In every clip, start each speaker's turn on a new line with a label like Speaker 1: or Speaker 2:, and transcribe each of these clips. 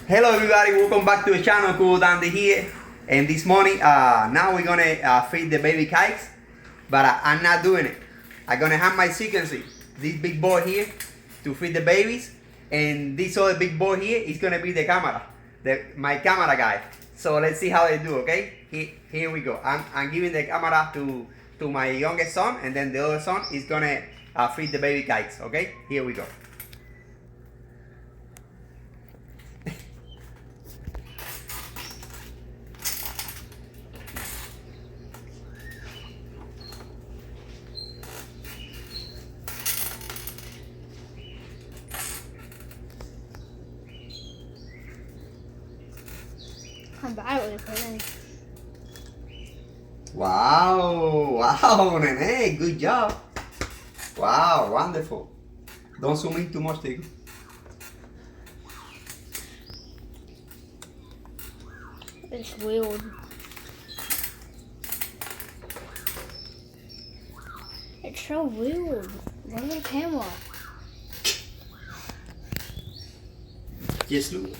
Speaker 1: Hello everybody, welcome back to the channel. Cool Dandy here. And this morning, now we're gonna feed the baby Caiques, but I'm not doing it. I'm gonna have my sequencing. This big boy here to feed the babies, and this other big boy here is gonna be the camera, my camera guy. So let's see how they do. Okay, here we go. I'm giving the camera to my youngest son, and then the other son is gonna feed the baby Caiques. Okay, here we go. Wow, Nene, good job. Wow, wonderful. Don't zoom in too much, Tico.
Speaker 2: It's weird. It's so weird. Look at the camera.
Speaker 1: Just look.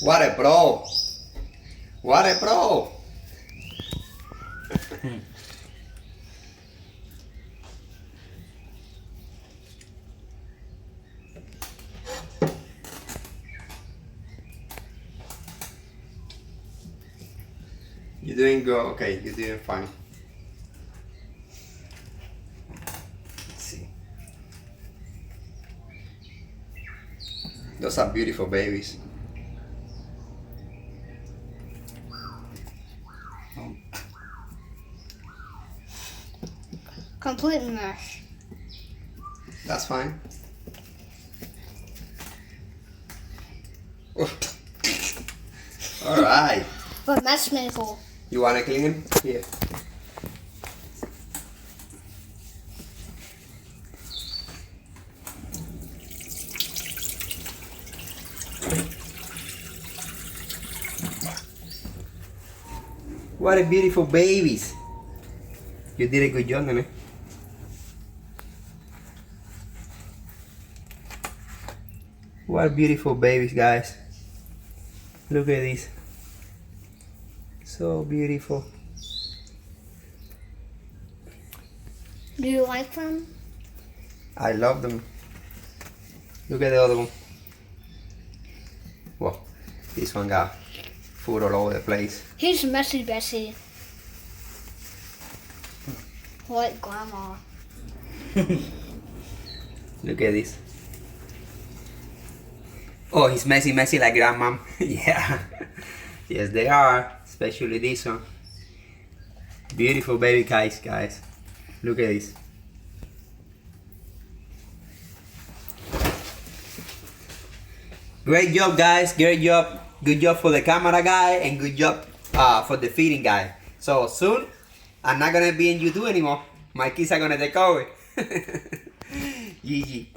Speaker 1: What a pro! What a pro! You're doing good. Okay, you're doing fine. Let's see. Those are beautiful babies.
Speaker 2: Complete mesh.
Speaker 1: That's fine. All right.
Speaker 2: But mesh maple.
Speaker 1: You wanna clean him? Here. What a beautiful babies. You did a good job, Nene. What beautiful babies, guys. Look at this. So beautiful.
Speaker 2: Do you like them?
Speaker 1: I love them. Look at the other one. Whoa, this one got food all over the place.
Speaker 2: He's messy Bessie. Like grandma.
Speaker 1: Look at this. Oh, he's messy like grandma. Yeah. Yes, they are. Especially this one. Beautiful baby Caiques, guys. Look at this. Great job, guys. Great job. Good job for the camera guy and good job for the feeding guy. So soon, I'm not gonna be in YouTube anymore. My kids are gonna take over. GG.